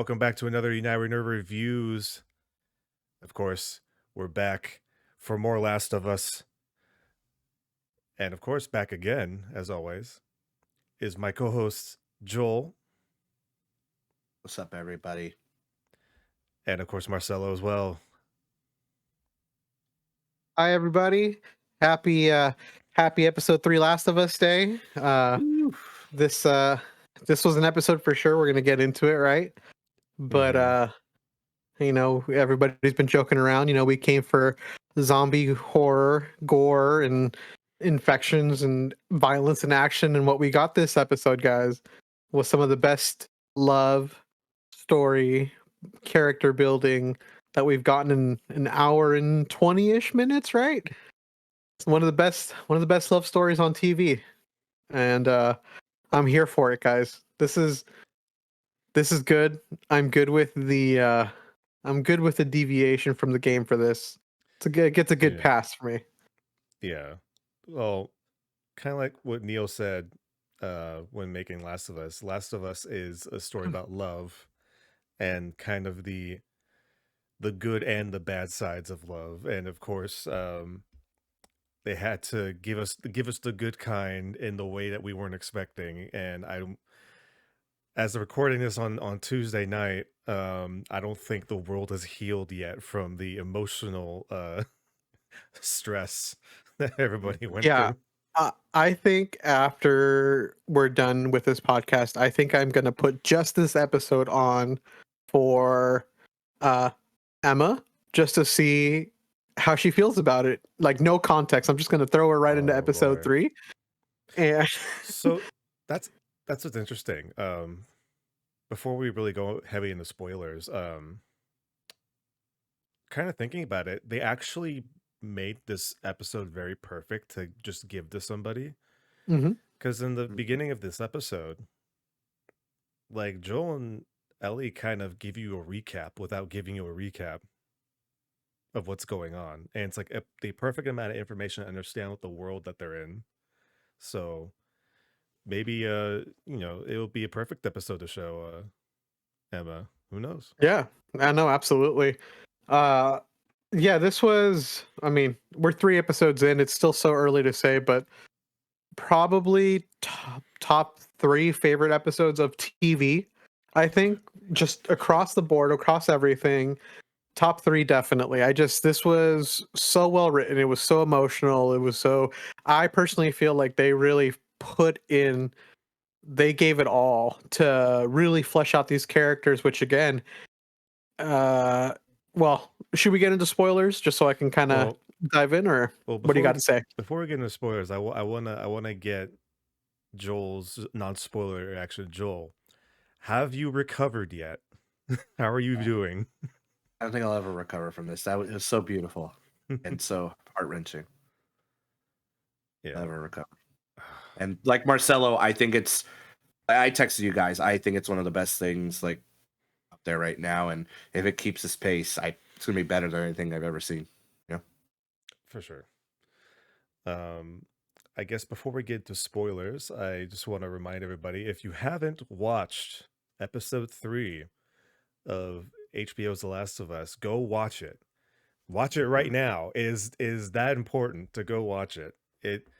welcome back to another United Nerve Reviews. Of course, we're back for more Last of Us. And of course, back again, as always, is my co-host, Joel. What's up, everybody? And of course, Marcelo as well. Hi everybody. Happy episode 3 Last of Us Day. This this was an episode for sure. We're gonna get into it, right? But everybody's been joking around. We came for zombie horror, gore, and infections and violence and action, and what we got this episode, guys, was some of the best love, story, character building that we've gotten in an hour and 20-ish minutes, right? It's one of the best love stories on TV. And I'm here for it, guys. This is good. I'm good with the deviation from the game for this. It gets a good pass for me. Yeah. Well, kind of like what Neil said when making Last of Us. Last of Us is a story about love and kind of the good and the bad sides of love. And of course, they had to give us the good kind in the way that we weren't expecting. And as of recording this on Tuesday night, I don't think the world has healed yet from the emotional stress that everybody went Yeah. through. I think after we're done with this podcast, I think I'm gonna put just this episode on for Emma, just to see how she feels about it. Like, no context. I'm just gonna throw her right into episode boy. 3. And So that's what's interesting. Before we really go heavy into spoilers, kind of thinking about it, they actually made this episode very perfect to just give to somebody. Mhm. Because in the beginning of this episode, like Joel and Ellie kind of give you a recap without giving you a recap of what's going on. And it's like the perfect amount of information to understand what the world that they're in. So maybe it'll be a perfect episode to show Emma. Who knows? Yeah, I know, absolutely. Yeah, this was, I mean, we're 3 episodes in. It's still so early to say, but probably top 3 favorite episodes of TV. I think just across the board, across everything, top 3 definitely. This was so well written. It was so emotional. I personally feel like they really they gave it all to really flesh out these characters, which again, well, should we get into spoilers just so I can kind of dive in, or what do you got to say? Before we get into spoilers, I wanna get Joel's non-spoiler reaction. Joel, have you recovered yet? How are you doing? I don't think I'll ever recover from this. It was so beautiful and so heart-wrenching. Yeah. Never recover. And like Marcelo, I texted you guys. I think it's one of the best things like up there right now. And if it keeps this pace, it's gonna be better than anything I've ever seen. Yeah, for sure. I guess before we get to spoilers, I just want to remind everybody, if you haven't watched episode 3 of HBO's The Last of Us, go watch it. Watch it right now. Is that important to go watch it?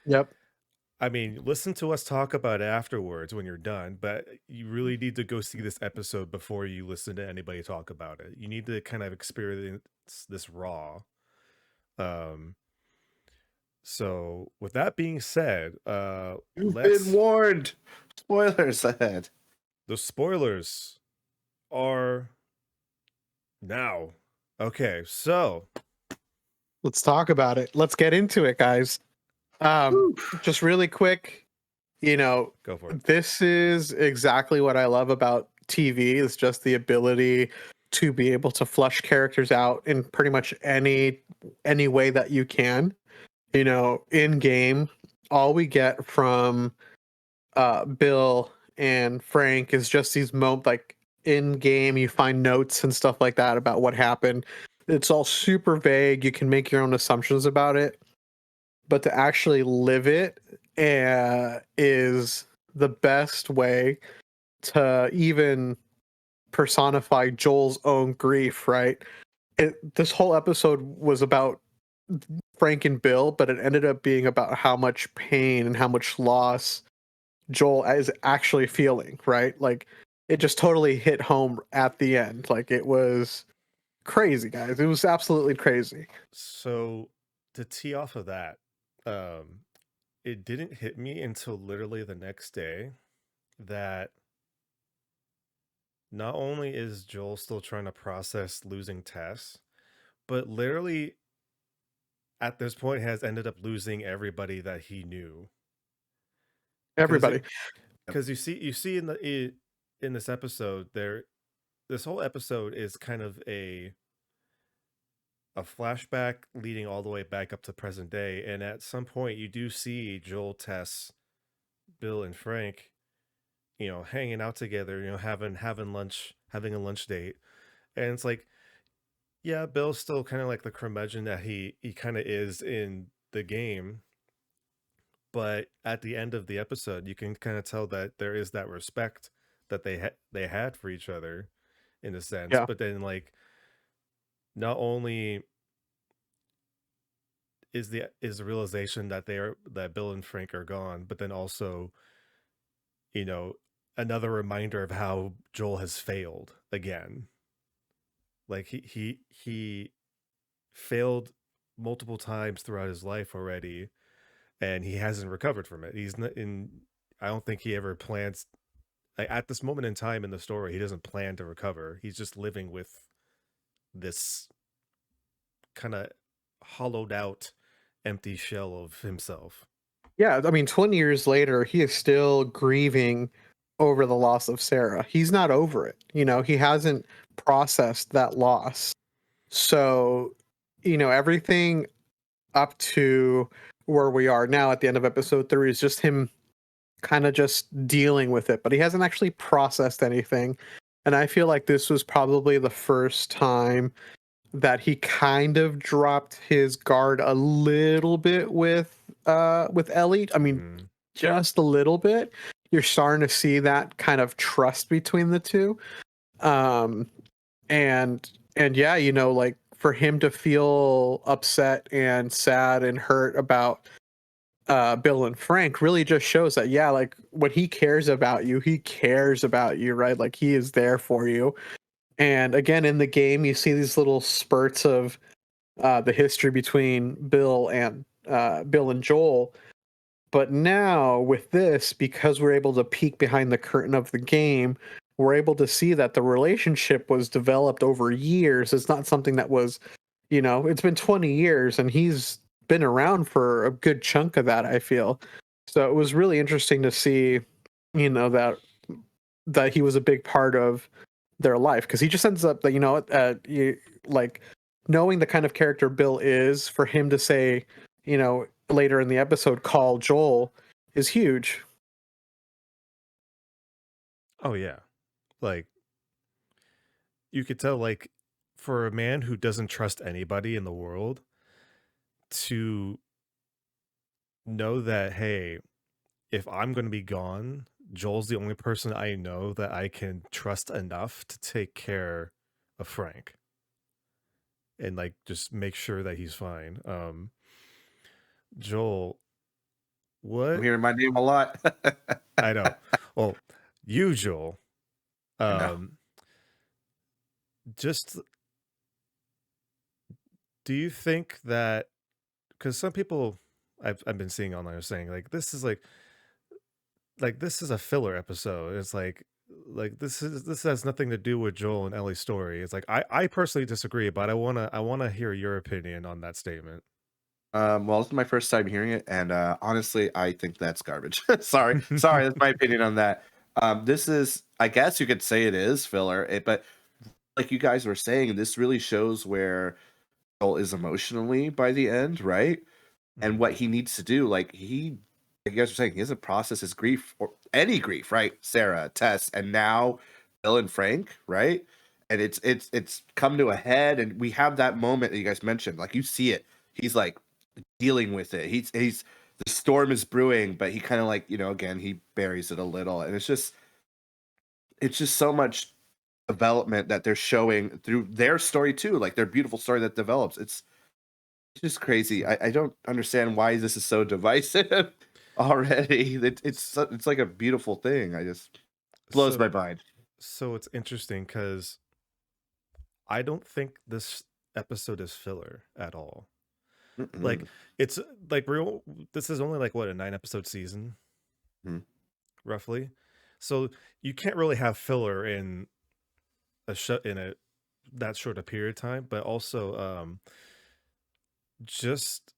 Yep. I mean, listen to us talk about it afterwards when you're done, but you really need to go see this episode before you listen to anybody talk about it. You need to kind of experience this raw. So with that being said, you've been warned. Spoilers ahead. The spoilers are now. Okay, so let's talk about it. Let's get into it, guys. Just really quick, go for it. This is exactly what I love about TV. It's just the ability to be able to flush characters out in pretty much any way that you can. In game, all we get from Bill and Frank is just these moments, like in game, you find notes and stuff like that about what happened. It's all super vague. You can make your own assumptions about it, but to actually live it is the best way to even personify Joel's own grief, right? This whole episode was about Frank and Bill, but it ended up being about how much pain and how much loss Joel is actually feeling, right? Like it just totally hit home at the end. Like it was crazy, guys. It was absolutely crazy. So to tee off of that, it didn't hit me until literally the next day that not only is Joel still trying to process losing Tess, but literally at this point has ended up losing everybody that he knew. Because Everybody. because you see in this episode there, this whole episode is kind of a flashback leading all the way back up to present day, and at some point you do see Joel, Tess, Bill, and Frank, hanging out together, having lunch, having a lunch date, and it's like, yeah, Bill's still kind of like the curmudgeon that he kind of is in the game, but at the end of the episode, you can kind of tell that there is that respect that they had for each other in a sense, Yeah. but then like not only is the realization that that Bill and Frank are gone, but then also, you know, another reminder of how Joel has failed again. Like he failed multiple times throughout his life already, and he hasn't recovered from it. He's not in. I don't think he ever plans. Like, at this moment in time in the story, he doesn't plan to recover. He's just living with this kind of hollowed out, empty shell of himself. Yeah, I mean 20 years later, he is still grieving over the loss of Sarah. He's not over it. He hasn't processed that loss. So, everything up to where we are now at the end of episode 3 is just him kind of just dealing with it, but he hasn't actually processed anything. And I feel like this was probably the first time that he kind of dropped his guard a little bit with Ellie. I mean, Hmm. just a little bit. You're starting to see that kind of trust between the two. Um and yeah, like for him to feel upset and sad and hurt about Bill and Frank really just shows that, yeah, like when he cares about you, he cares about you, right? Like he is there for you. And again, in the game, you see these little spurts of the history between Bill and Joel. But now with this, because we're able to peek behind the curtain of the game, we're able to see that the relationship was developed over years. It's not something that was, it's been 20 years and he's been around for a good chunk of that, I feel. So it was really interesting to see, that he was a big part of their life, because he just ends up that, like knowing the kind of character Bill is, for him to say, later in the episode, call Joel is huge. Oh yeah, like you could tell, like for a man who doesn't trust anybody in the world to know that, hey, if I'm going to be gone, Joel's the only person I know that I can trust enough to take care of Frank and like just make sure that he's fine. Joel, I'm what? hearing my name a lot. I know. Well, you, Joel, I know. um, just do you think that, because some people I've been seeing online are saying like this is like this is a filler episode. It's like this has nothing to do with Joel and Ellie's story. It's like I personally disagree, but I wanna hear your opinion on that statement. Well, this is my first time hearing it, and honestly, I think that's garbage. Sorry, that's my opinion on that. This is, I guess you could say it is filler, but like you guys were saying, this really shows where Joel is emotionally by the end, right? And Mhm. what he needs to do, like like you guys were saying, he doesn't process his grief or any grief, right? Sarah, Tess, and now Bill and Frank, right? And it's come to a head, and we have that moment that you guys mentioned. Like you see it, he's like dealing with it. He's the storm is brewing, but he kind of like again he buries it a little, and it's just so much development that they're showing through their story too, like their beautiful story that develops. It's just crazy. I don't understand why this is so divisive already. It's like a beautiful thing. I just blows So my mind. so it's interesting because I don't think this episode is filler at all. Like Mm-mm. it's like real. This is only like what, a 9 episode season, Mhm. roughly. So you can't really have filler in a that short a period of time. But also, just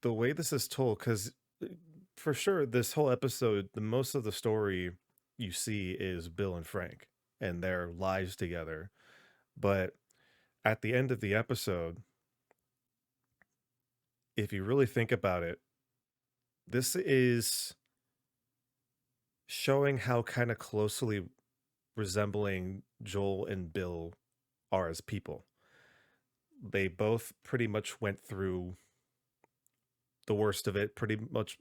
the way this is told, because for sure, this whole episode, the most of the story you see is Bill and Frank and their lives together. But at the end of the episode, if you really think about it, this is showing how kind of closely resembling Joel and Bill are as people. They both pretty much went through the worst of it, pretty much,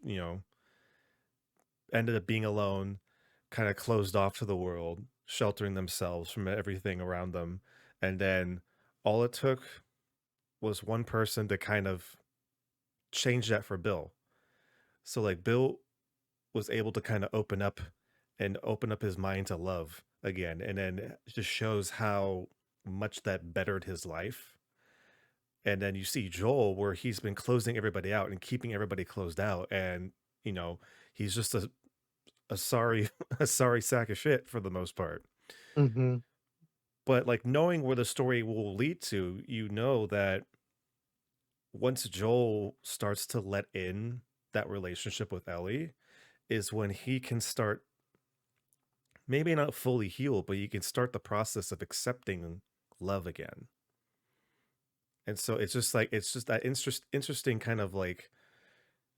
ended up being alone, kind of closed off to the world, sheltering themselves from everything around them. And then all it took was one person to kind of change that for Bill. So, like, Bill was able to kind of open up his mind to love again. And then it just shows how much that bettered his life. And then you see Joel, where he's been closing everybody out and keeping everybody closed out. And, you know, he's just a sorry a sorry sack of shit for the most part. Mm-hmm. But like knowing where the story will lead to, you know that once Joel starts to let in that relationship with Ellie is when he can start, maybe not fully heal, but you can start the process of accepting love again. And so it's just that interesting kind of like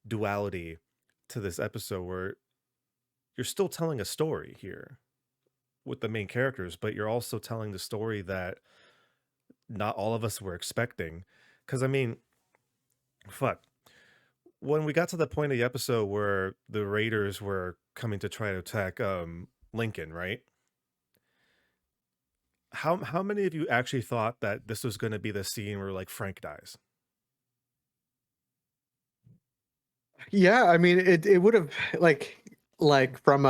duality to this episode where you're still telling a story here with the main characters, but you're also telling the story that not all of us were expecting. Because I mean, fuck, when we got to the point of the episode where the Raiders were coming to try to attack Lincoln, right? How many of you actually thought that this was going to be the scene where like Frank dies? Yeah, I mean, it would have like from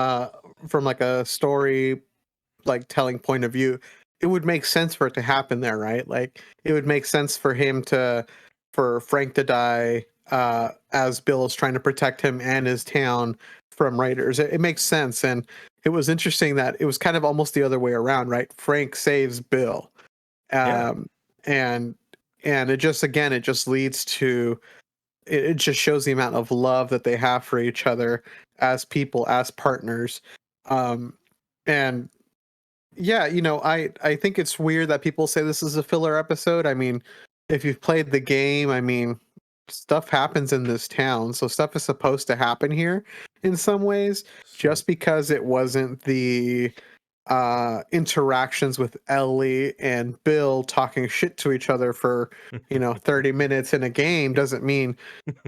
like a story like telling point of view, it would make sense for it to happen there, right? Like it would make sense for Frank to die as Bill is trying to protect him and his town from raiders. It makes sense, and it was interesting that it was kind of almost the other way around, right? Frank saves Bill, Yeah, um, and it just again it just leads to it just shows the amount of love that they have for each other as people, as partners. Um, and yeah, I think it's weird that people say this is a filler episode. I mean, if you've played the game, I mean, stuff happens in this town, so stuff is supposed to happen here in some ways. so Just because it wasn't the interactions with Ellie and Bill talking shit to each other for 30 minutes in a game doesn't mean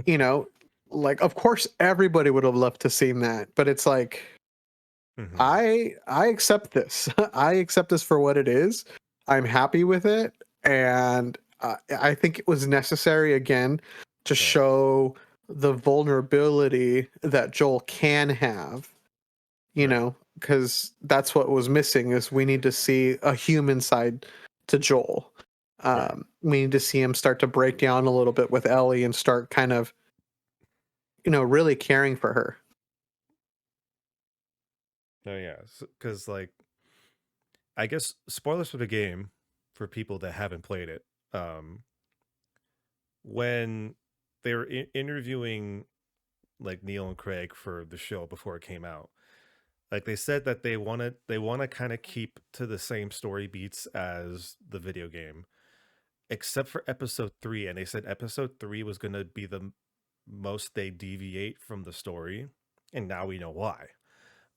you know like of course everybody would have loved to seen that, but it's like Mhm. I accept this. I accept this for what it is. I'm happy with it, and I think it was necessary again to Right, show the vulnerability that Joel can have. right, Because that's what was missing is we need to see a human side to Joel. right. We need to see him start to break down a little bit with Ellie and start kind of really caring for her. Oh yeah, because like I guess spoilers for the game for people that haven't played it. When they were interviewing like Neil and Craig for the show before it came out, like they said that they want to kind of keep to the same story beats as the video game, except for episode 3, and they said episode 3 was going to be the most they deviate from the story, and now we know why.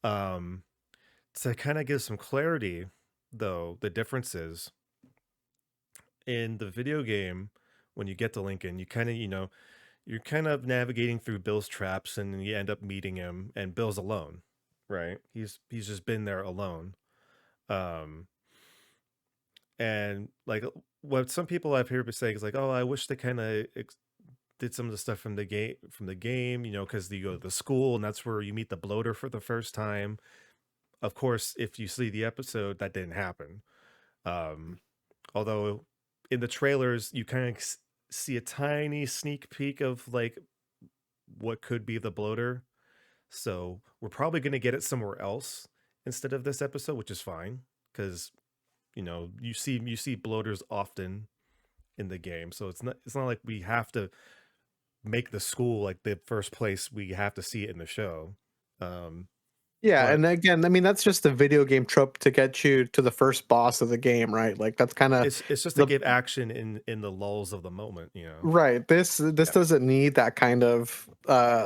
Um to kind of give some clarity though, the differences in the video game, when you get to Lincoln, you kind of, you're kind of navigating through Bill's traps and then you end up meeting him and Bill's alone, right? He's just been there alone. Um, and like what some people I've heard saying is like, oh, I wish they kind of did some of the stuff from the game, you know, because you go to the school and that's where you meet the bloater for the first time. Of course, if you see the episode, that didn't happen. Um, Although in the trailers, you kind of see a tiny sneak peek of like what could be the bloater. So we're probably going to get it somewhere else instead of this episode, which is fine because you know you see bloaters often in the game, so it's not like we have to make the school like the first place we have to see it in the show. Um, Yeah, but and again, I mean that's just a video game trope to get you to the first boss of the game, right? Like that's kind of it's just to the give action in the lulls of the moment, you know. right. This Yeah. doesn't need that kind of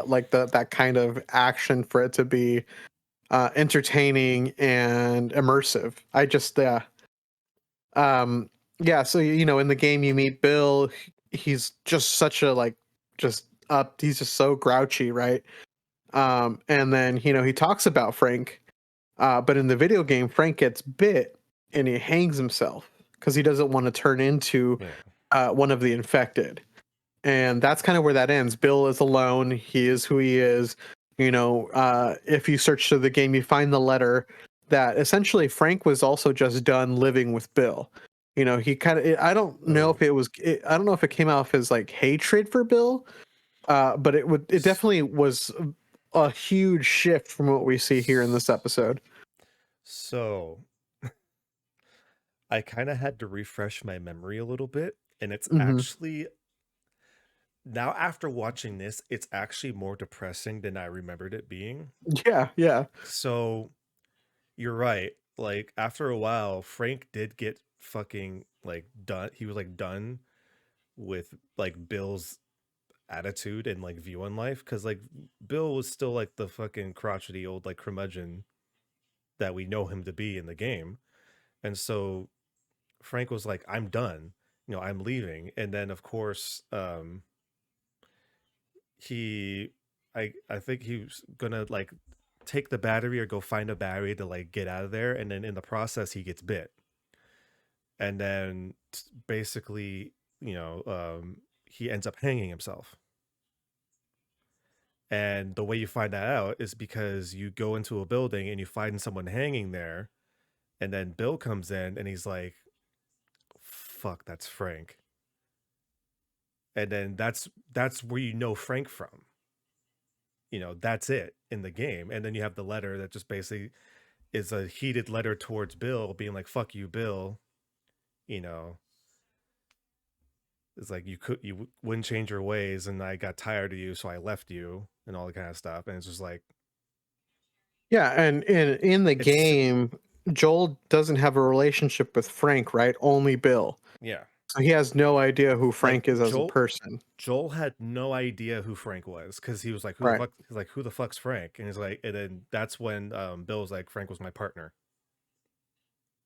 like that kind of action for it to be entertaining and immersive. I just um yeah, so you know in the game you meet Bill, he's just such a like just up he's just so grouchy, right? And then you know he talks about Frank. But in the video game, Frank gets bit and he hangs himself because he doesn't want to turn into Yeah. one of the infected. And that's kind of where that ends. Bill is alone. He is who he is. You know, if you search through the game, you find the letter that essentially Frank was also just done living with Bill. You know, he kind of, I don't know Oh. if I don't know if it came off as like hatred for Bill, but it S- definitely was a huge shift from what we see here in this episode. So I kind of had to refresh my memory a little bit, and it's Hmm. actually now after watching this, it's actually more depressing than I remembered it being. Yeah, yeah. So you're right. Like after a while, Frank did get fucking like done. He was like done with like Bill's attitude and like view on life because like Bill was still like the fucking crotchety old like curmudgeon that we know him to be in the game. And so Frank was like, I'm done. You know, I'm leaving. And then of course, he I think he was gonna like take the battery or go find a battery to like get out of there. And then in the process he gets bit. And then basically, you know, he ends up hanging himself. And the way you find that out is because you go into a building and you find someone hanging there, and then Bill comes in and he's like, "Fuck, that's Frank." And then that's where you know Frank from. You know, that's it in the game. And then you have the letter that just basically is a heated letter towards Bill being like, "Fuck you, Bill." You know, it's like you wouldn't change your ways and I got tired of you, so I left you and all that kind of stuff. And it's just like Yeah, and in the it's game, Joel doesn't have a relationship with Frank, right? Only Bill. yeah. So he has no idea who Like Frank is as a person. Joel had no idea who Frank was because he was like, "Who the Right. fuck?" He's like, "Who the fuck's Frank?" And he's like, and then that's when Bill was like, "Frank was my partner,"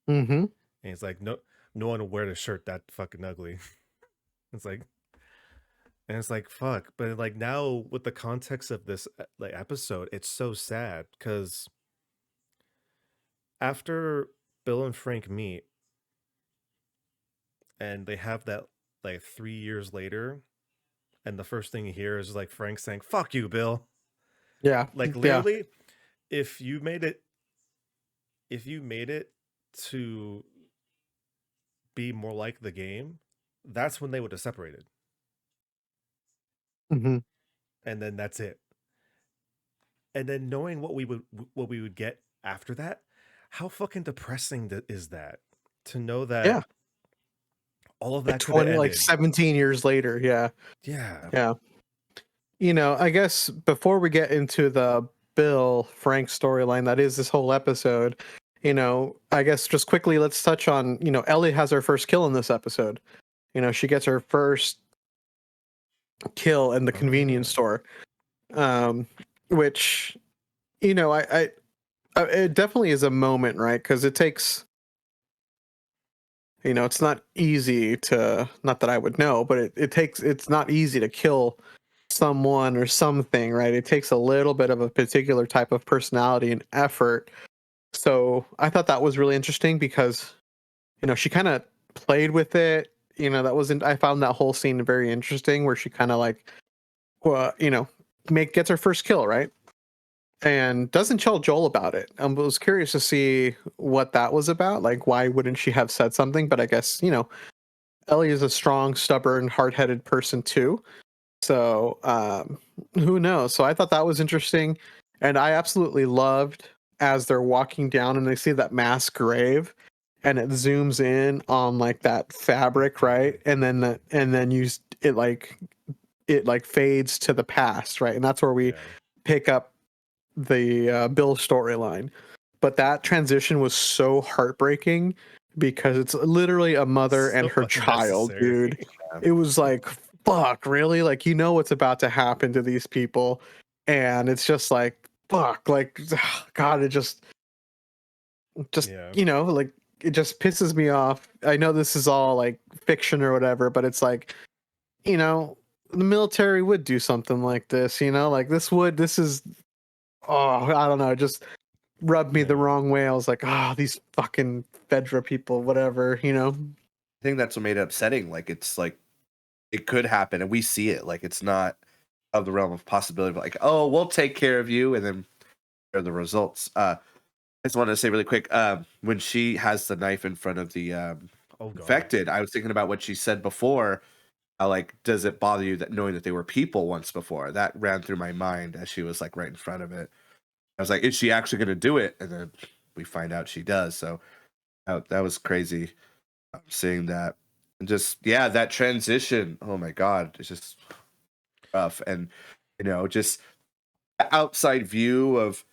Mm-hmm. and he's like, no one will wear the shirt that fucking ugly." It's like, and it's like, fuck. But like now with the context of this like episode, it's so sad because after Bill and Frank meet and they have that like 3 years later, and the first thing you hear is like Frank saying, "Fuck you, Bill." Yeah. Like Yeah. literally, if you made it if you made it to be more like the game, that's when they would have separated. Mm-hmm. And then that's it. And then knowing what we would get after that, how fucking depressing is that? To know that Yeah. all of Like that could have 20, like ended. 17 years later. Yeah. Yeah. Yeah. You know, I guess before we get into the Bill Frank storyline that is this whole episode, you know, I guess just quickly let's touch on, you know, Ellie has her first kill in this episode. You know, she gets her first kill in the Oh yeah. convenience store. Um, which, you know, it definitely is a moment, right? Because it takes, you know, it's not easy to, not that I would know, but it's not easy to kill someone or something, right? It takes a little bit of a particular type of personality and effort So I thought that was really interesting because, she kind of played with it. That wasn't, I found that whole scene very interesting where she kind of like, well, gets her first kill, right? And doesn't tell Joel about it. I was curious to see what that was about. Like, why wouldn't she have said something? But I guess, Ellie is a strong, stubborn, hard headed person too. So who knows? So I thought that was interesting. And I absolutely loved as they're walking down and they see that mass grave and it zooms in on like that fabric, right? And then it like fades to the past, right? And that's where we Yeah. pick up the Bill storyline. But that transition was so heartbreaking because it's literally a mother and So her child, unnecessary. dude. Yeah. It was like, fuck, really? Like, what's about to happen to these people. And it's just like, fuck, like, God, it just, Yeah. like, it just pisses me off. I know this is all like fiction or whatever, but it's like, the military would do something like this, like this is, oh, I don't know, just rubbed me the Yeah. wrong way. I was like, these fucking Fedra people, whatever. I think that's what made it upsetting. Like it's like it could happen, and we see it. Like it's not of the realm of possibility. But like, oh, we'll take care of you, and then here are the results. I just wanted to say really quick. When she has the knife in front of the Oh God. infected, I was thinking about what she said before. Like, does it bother you that knowing that they were people once before? That ran through my mind as she was like right in front of it. I was like, is she actually going to do it? And then we find out she does. So that was crazy seeing that. And just, yeah, that transition. Oh my God. It's just rough. And, just the outside view of,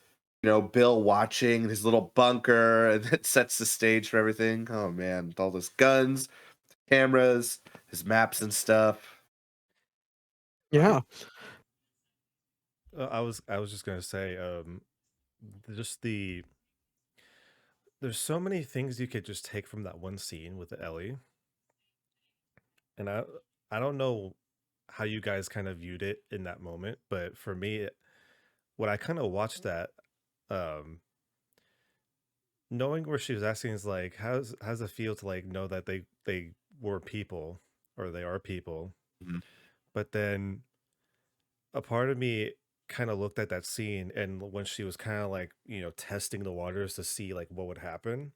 Bill watching his little bunker and it sets the stage for everything. Oh man, with all those guns, cameras, his maps and stuff. I Yeah. I was just gonna say, just there's so many things you could just take from that one scene with Ellie, and I don't know how you guys kind of viewed it in that moment, but for me, when I kind of watched that, um, knowing where she was asking is like, how's it feel to like know that they were people or they are people, Mhm. but then a part of me kind of looked at that scene and when she was kind of like testing the waters to see like what would happen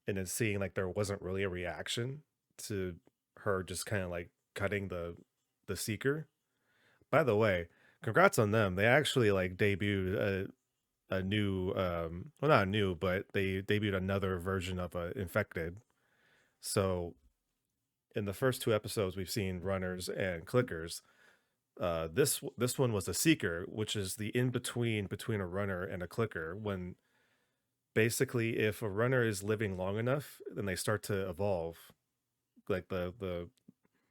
and then seeing like there wasn't really a reaction to her just kind of like cutting the seeker. By the way, congrats on them. They actually like debuted a new well, not new, but they debuted another version of infected. So in the first two episodes we've seen runners and clickers. This one was a seeker, which is the in between a runner and a clicker. When basically, if a runner is living long enough, then they start to evolve, like the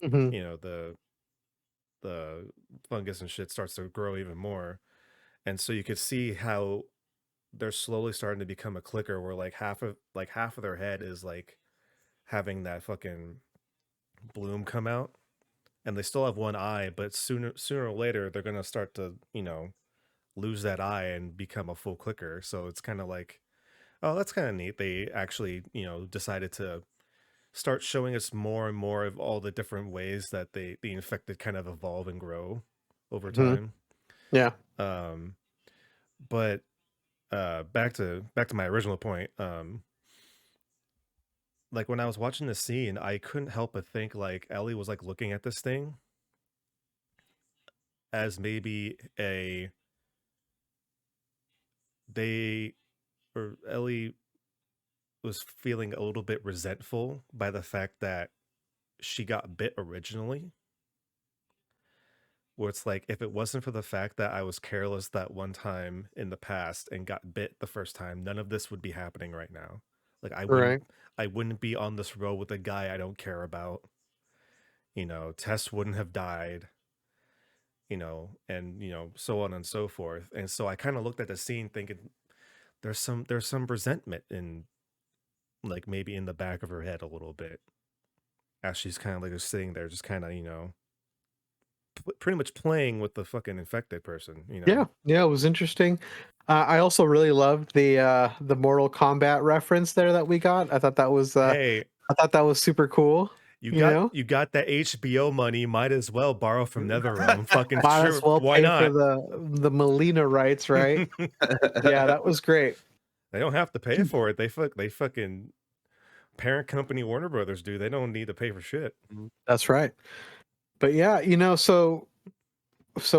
Hmm. you know the fungus and shit starts to grow even more, and so you could see how they're slowly starting to become a clicker, where like half of their head is like having that fucking bloom come out, and they still have one eye, but sooner or later they're gonna start to lose that eye and become a full clicker. So it's kind of like, oh, that's kind of neat. They actually, decided to start showing us more and more of all the different ways that the infected kind of evolve and grow over Hmm. time. Yeah. Um, but back to my original point. Like when I was watching this scene, I couldn't help but think like Ellie was like looking at this thing as maybe a they or Ellie was feeling a little bit resentful by the fact that she got bit originally, where it's like if it wasn't for the fact that I was careless that one time in the past and got bit the first time, none of this would be happening right now. Like Right. I wouldn't be on this road with a guy I don't care about. Tess wouldn't have died, and so on and so forth. And so I kind of looked at the scene thinking there's some resentment in like maybe in the back of her head a little bit as she's kind of like just sitting there just kind of pretty much playing with the fucking infected person, you know? Yeah, yeah, it was interesting. I also really loved the Mortal Kombat reference there that we got. Hey, I thought that was super cool. You know, you got that HBO money, might as well borrow from NetherRealm. Fucking might as sure, well why pay for not? the Melina rights, right? Yeah, that was great. They don't have to pay for it. They fucking parent company Warner Brothers do. They don't need to pay for shit. That's right. But yeah, so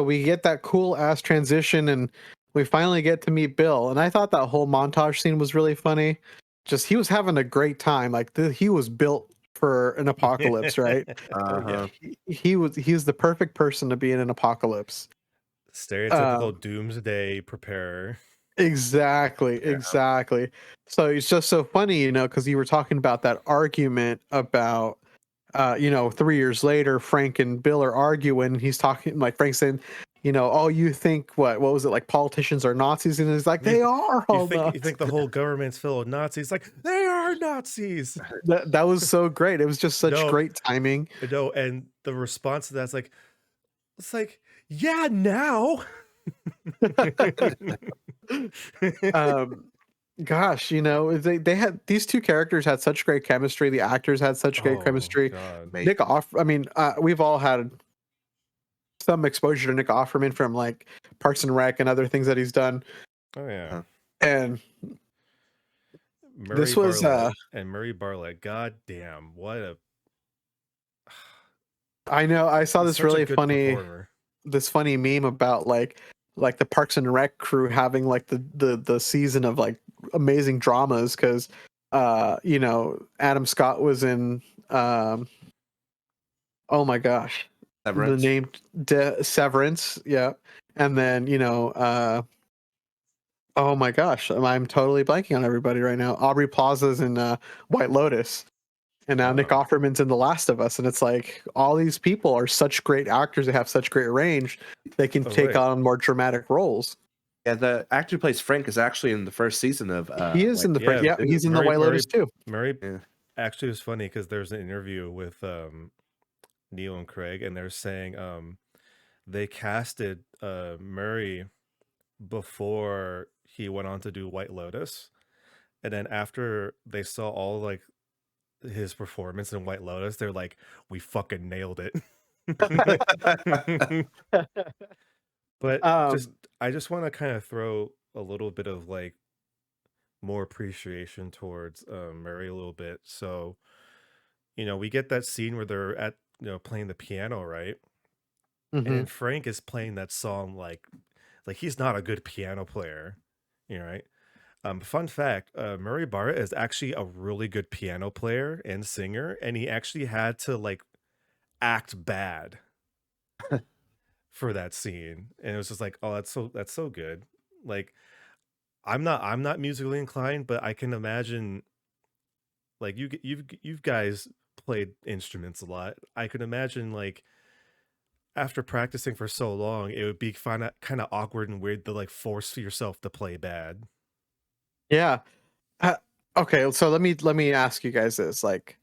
we get that cool ass transition and we finally get to meet Bill. And I thought that whole montage scene was really funny. Just he was having a great time. Like he was built for an apocalypse, right? Oh yeah. Uh-huh. He's the perfect person to be in an apocalypse. Um, Stereotypical doomsday preparer. exactly, Yeah. exactly. So it's just so funny, because you were talking about that argument about 3 years later, Frank and Bill are arguing. He's talking like Frank's saying, oh, you think what was it like politicians are Nazis? And he's like, You they are all you Nazis. think the whole government's full of Nazis? Like they are Nazis. That was so great. It was just such No, great timing. no, and the response to that's like, it's like, yeah, now. um, gosh, they had these two characters had such great chemistry. The actors had such great Oh chemistry. god. Nick Off. I mean, we've all had some exposure to Nick Offerman from like Parks and Rec and other things that he's done. Oh yeah. And Murray this was Bartlett and Murray Bartlett. God damn, what a I know I saw he's this such a really good funny performer. meme about like the Parks and Rec crew having like the season of like amazing dramas because Adam Scott was in oh my gosh, the Severance. name Severance, yeah. And then oh my gosh, I'm totally blanking on everybody right now. Aubrey Plaza's in White Lotus. And now Nick Oh. Offerman's in The Last of Us, and it's like all these people are such great actors. They have such great range. They can Oh take wait. on more dramatic roles. Yeah, the actor who plays Frank is actually in the first season of He is White in the Yeah, yeah, he's in the White Lotus too. Murray Yeah. actually was funny because there's an interview with Neil and Craig, and they're saying they casted Murray before he went on to do White Lotus, and then after they saw all like his performance in White Lotus, they're like, "We fucking nailed it." But just um, I just want to kind of throw a little bit of like more appreciation towards Murray a little bit. So, we get that scene where they're at playing the piano, right? And then mhm. Frank is playing that song like he's not a good piano player, right? Fun fact, Murray Barra is actually a really good piano player and singer, and he actually had to like act bad for that scene. And it was just like, oh, that's so good. Like I'm not musically inclined, but I can imagine like you've guys played instruments a lot. I could imagine like after practicing for so long, it would be kind of awkward and weird to like force yourself to play bad. Yeah. Uh, okay, so let me ask you guys this: like,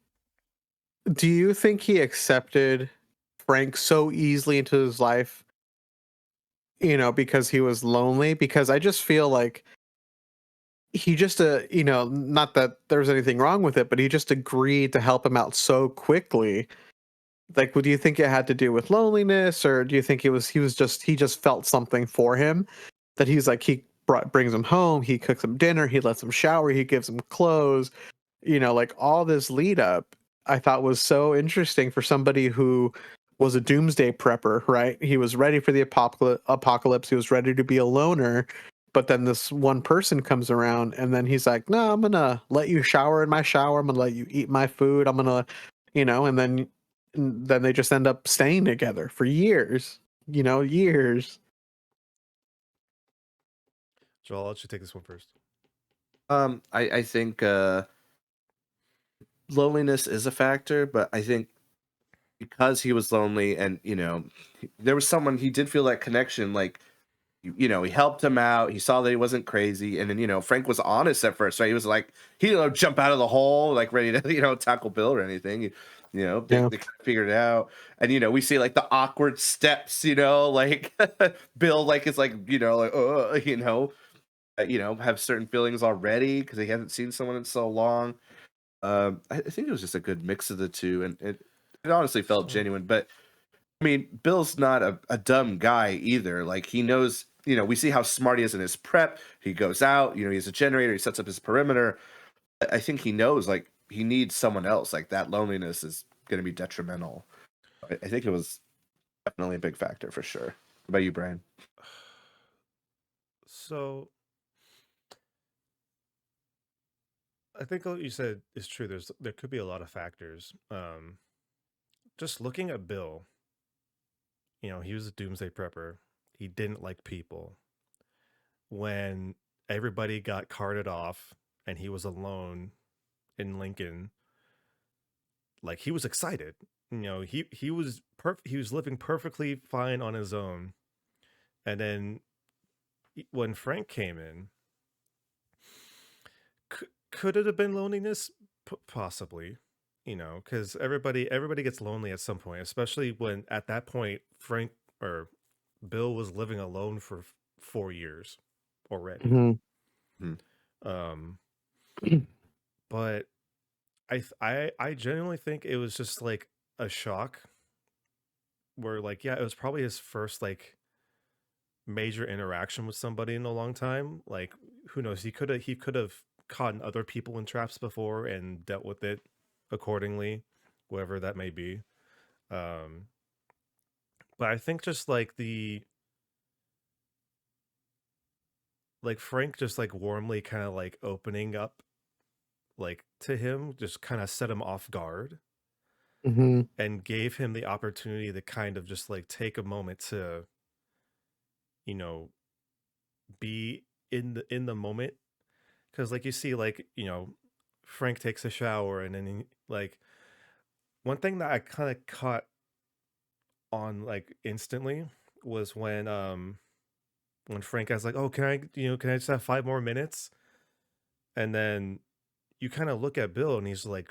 do you think he accepted Frank so easily into his life? Because he was lonely. Because I just feel like he just not that there's anything wrong with it, but he just agreed to help him out so quickly. Like, do you think it had to do with loneliness, or do you think he just felt something for him that he's like brings him home, he cooks him dinner, he lets him shower, he gives him clothes, like all this lead up. I thought was so interesting for somebody who was a doomsday prepper, right? He was ready for the apocalypse. He was ready to be a loner, but then this one person comes around, and then he's like, "No, I'm gonna let you shower in my shower. I'm gonna let you eat my food. I'm gonna, and then they just end up staying together for years. Years. Joel, I'll let you take this one first. I think loneliness is a factor, but I think because he was lonely and there was someone he did feel that connection, like he helped him out, he saw that he wasn't crazy, and then Frank was honest at first, right? He was like he didn't jump out of the hole like ready to tackle Bill or anything. You know, Yeah. they kind of figured it out. And, you know, we see like the awkward steps, you know, like Bill, like, is like, you know, like, you know, have certain feelings already because he hasn't seen someone in so long. I think it was just a good mix of the two. And it honestly felt So genuine. But I mean, Bill's not a dumb guy either. Like, he knows, you know, we see how smart he is in his prep. He goes out, you know, he's a generator, he sets up his perimeter. I think he knows, like, he needs someone else. Like, that loneliness is going to be detrimental. I think it was definitely a big factor for sure. What about you, Brian? so I think what you said is true. There could be a lot of factors. Just looking at Bill, you know, he was a doomsday prepper. He didn't like people. When everybody got carted off and he was alone in Lincoln, like he was excited. You know, he was living perfectly fine on his own. And then when Frank came in, could it have been loneliness? Possibly, you know, because everybody gets lonely at some point, especially when at that point Frank or Bill was living alone for 4 years already. Hmm. Um, but I genuinely think it was just like a shock where like yeah, it was probably his first like major interaction with somebody in a long time. Like who knows? He could have caught other people in traps before and dealt with it accordingly, whatever that may be. Um, but I think just like Frank just like warmly kind of like opening up like to him just kind of set him off guard Hmm. and gave him the opportunity to kind of just like take a moment to, you know, be in the moment. Because like you see like, you know, Frank takes a shower and then like one thing that I kind of caught on like instantly was when Frank was like, "Oh, can I just have 5 more minutes?" And then you kind of look at Bill and he's like,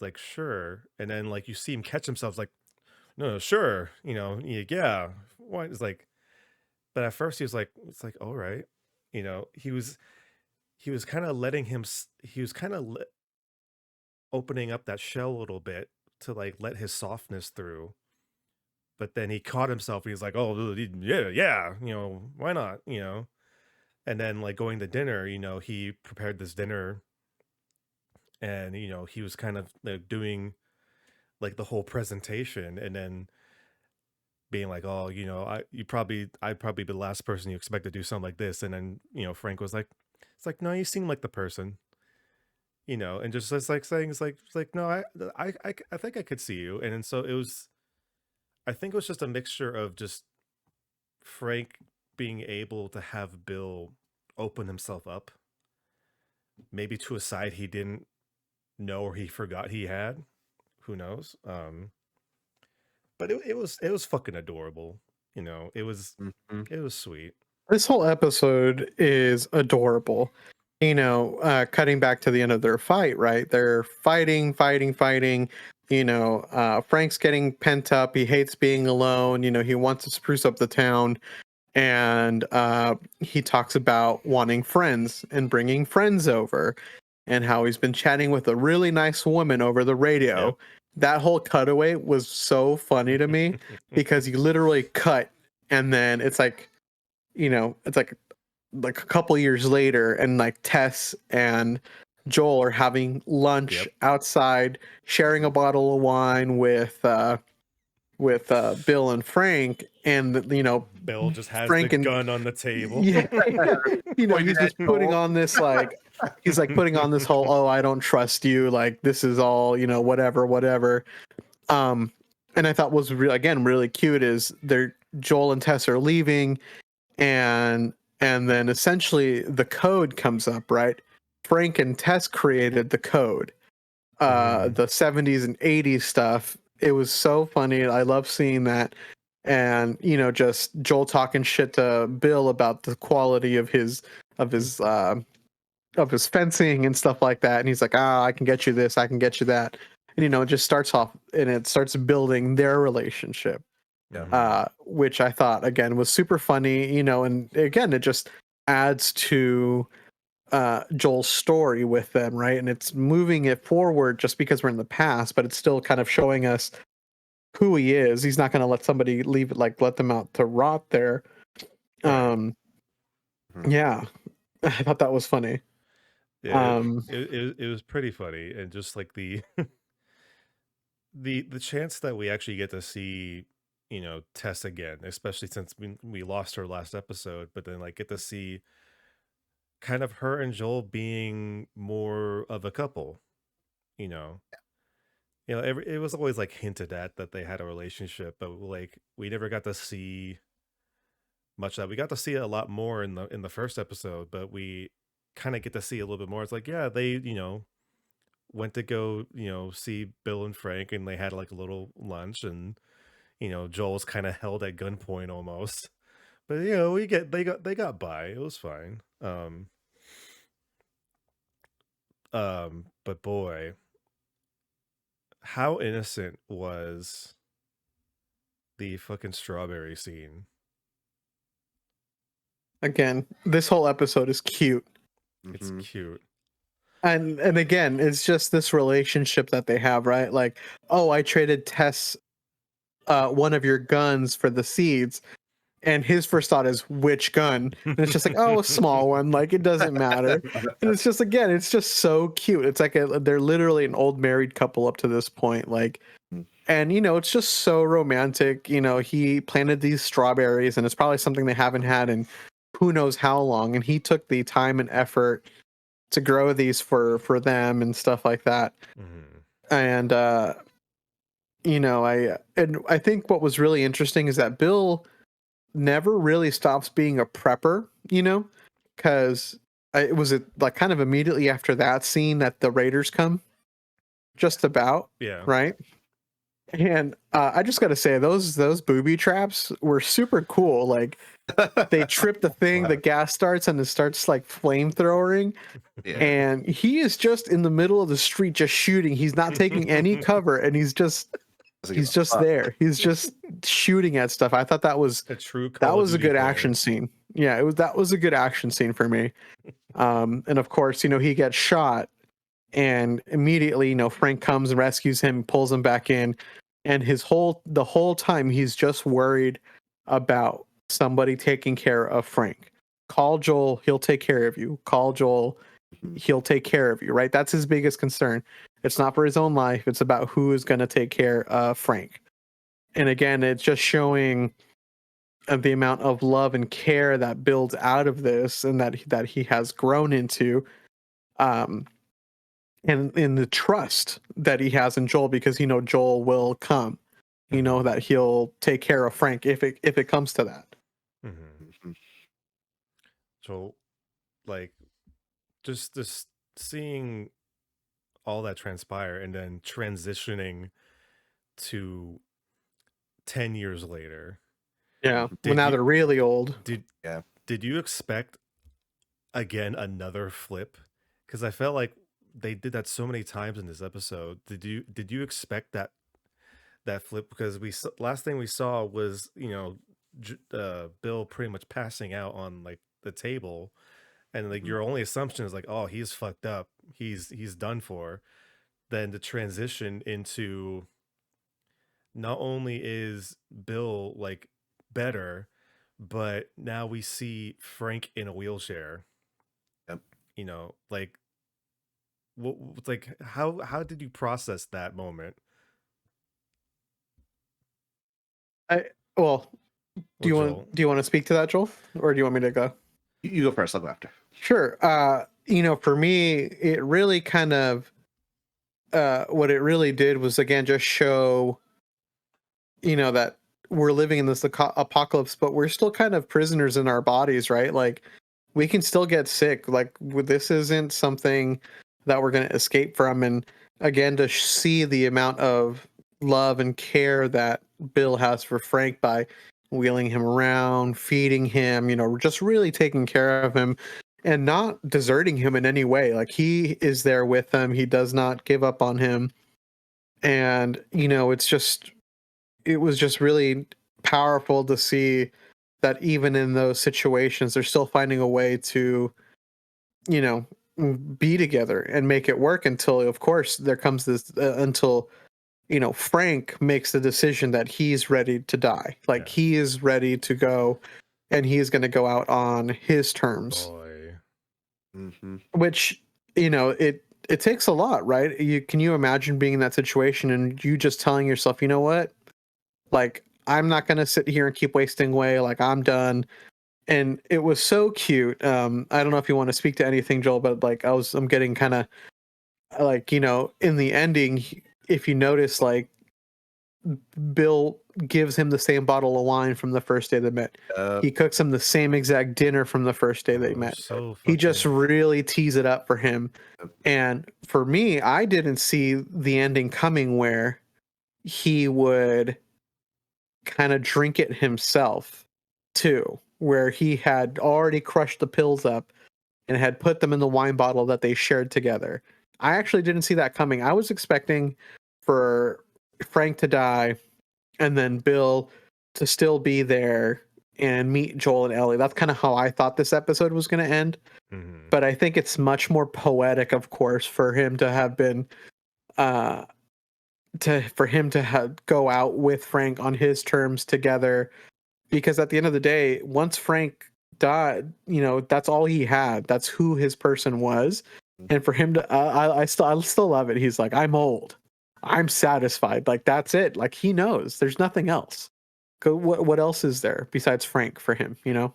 like sure. And then like you see him catch himself like, no, sure, you know, yeah. Why? It's like, but at first he was like, it's like, all right, you know, he was kind of letting he was kind of opening up that shell a little bit to like let his softness through. But then he caught himself and he's like, oh, yeah, yeah, you know, why not, you know? And then like going to dinner, you know, he prepared this dinner and, you know, he was kind of like, doing like the whole presentation and then being like, oh, you know, I'd probably be the last person you expect to do something like this. And then, you know, Frank was like, it's like, no, you seem like the person, you know, and just like saying, it's like, no, I think I could see you. And then so I think it was just a mixture of just Frank being able to have Bill open himself up, maybe to a side he didn't know or he forgot he had. Who knows? But it was fucking adorable. You know, Mhm. it was sweet. This whole episode is adorable. You know, cutting back to the end of their fight, right? They're fighting. You know, Frank's getting pent up. He hates being alone. You know, he wants to spruce up the town. And he talks about wanting friends and bringing friends over and how he's been chatting with a really nice woman over the radio. Yep. That whole cutaway was so funny to me because you literally cut and then it's like, you know, it's like a couple years later and like Tess and Joel are having lunch Yep. outside sharing a bottle of wine with Bill and Frank and you know Bill just has the Frank and gun on the table. yeah, you know, Pointed he's at just putting Joel. on this like he's like putting on this whole oh I don't trust you like this is all you know whatever. Um, and I thought was again really cute is they're Joel and Tess are leaving and then essentially the code comes up right. Frank and Tess created the code. Mhm. The 70s and 80s stuff. It was so funny. I love seeing that. And you know, just Joel talking shit to Bill about the quality of his of his fencing and stuff like that. And he's like, "Ah, I can get you this, I can get you that." and it just starts off and it starts building their relationship, Mhm. which I thought again was super funny, and again it just adds to Joel's story with them, right? And it's moving it forward just because we're in the past, but it's still kind of showing us who he is. He's not going to let somebody leave it, like let them out to rot there. Right. Um, Mhm. yeah, I thought that was funny. Yeah, Um, it was pretty funny, and just like the the chance that we actually get to see, Tess again, especially since we lost her last episode, but then like get to see kind of her and Joel being more of a couple, you know. It was always like hinted at that they had a relationship, but like we never got to see much of that. We got to see it a lot more in the first episode, but we kind of get to see a little bit more. It's like, yeah, they, went to go, see Bill and Frank, and they had like a little lunch, and Joel was kind of held at gunpoint almost. But they got by. It was fine. But boy, how innocent was the fucking strawberry scene? Again, this whole episode is cute. It's Mhm. cute. And again, it's just this relationship that they have, right? Like, oh, I traded Tess one of your guns for the seeds. And his first thought is which gun? And it's just like, oh, a small one. Like it doesn't matter. And it's just again, it's just so cute. It's like they're literally an old married couple up to this point. Like, and it's just so romantic. He planted these strawberries, and it's probably something they haven't had in who knows how long. And he took the time and effort to grow these for them and stuff like that. Mhm. And I think what was really interesting is that Bill never really stops being a prepper, because it was like kind of immediately after that scene that the Raiders come, just about, Yeah. right? And I just got to say those booby traps were super cool. Like they trip the thing, the Wow. gas starts, and it starts like flamethrowing, Yeah. and he is just in the middle of the street just shooting. He's not taking any cover, and he's just Doesn't give he's a just fuck. there. He's just shooting at stuff. I thought that was A true that Call of was a Duty good player. action scene. Yeah, that was a good action scene for me. And of course, he gets shot, and immediately, Frank comes and rescues him, pulls him back in, and the whole time he's just worried about somebody taking care of Frank. Call Joel, he'll take care of you. Call Joel, Mhm. he'll take care of you, right? That's his biggest concern. It's not for his own life, it's about who is going to take care of Frank. And again, it's just showing the amount of love and care that builds out of this, and that he has grown into, um, and in the trust that he has in Joel, because Joel will come. Mhm. That he'll take care of Frank if it comes to that. Mhm. Mhm. So like just seeing all that transpire and then transitioning to 10 years later. Yeah. Well, Did now you they're really old. did Yeah. did you expect again another flip? Cuz I felt like they did that so many times in this episode. Did you expect that flip, because last thing we saw was, Bill pretty much passing out on like the table, and like Mhm. your only assumption is like, oh, he's fucked up, he's done for. Then the transition into, not only is Bill like better, but now we see Frank in a wheelchair. Yep. Like what, like how did you process that moment? I well, do Well, you want Joel. do you want to speak to that, Joel, or do you want me to go? You go first. I'll go after. Sure. For me, it really kind of what it really did was again just show that we're living in this apocalypse, but we're still kind of prisoners in our bodies, right? Like we can still get sick. Like this isn't something that we're going to escape from. And again, to see the amount of love and care that Bill has for Frank by wheeling him around, feeding him, just really taking care of him and not deserting him in any way. Like he is there with him. He does not give up on him. And it was just really powerful to see that even in those situations, they're still finding a way to, you know, be together and make it work until, of course, there comes this until Frank makes the decision that he's ready to die. Like Yeah. he is ready to go, and he is going to go out on his terms. Boy. Mm-hmm. Which it takes a lot, right? Can you imagine being in that situation and you just telling yourself, you know what, like I'm not going to sit here and keep wasting away. Like I'm done. And it was so cute. I don't know if you want to speak to anything, Joel, but like I'm getting kind of like in the ending, if you notice, like Bill gives him the same bottle of wine from the first day they met. He cooks him the same exact dinner from the first day they Oh, met. so He just fucking really tees it up for him. And for me, I didn't see the ending coming where he would kind of drink it himself too, where he had already crushed the pills up and had put them in the wine bottle that they shared together. I actually didn't see that coming. I was expecting for Frank to die and then Bill to still be there and meet Joel and Ellie. That's kind of how I thought this episode was going to end. mhm. But I think it's much more poetic, of course, for him to have been uh for him to go out with Frank on his terms together, because at the end of the day, once Frank died, that's all he had. That's who his person was. And for him to I still love it. He's like, I'm old, I'm satisfied. Like that's it. Like he knows there's nothing else. What else is there besides Frank for him, Mhm.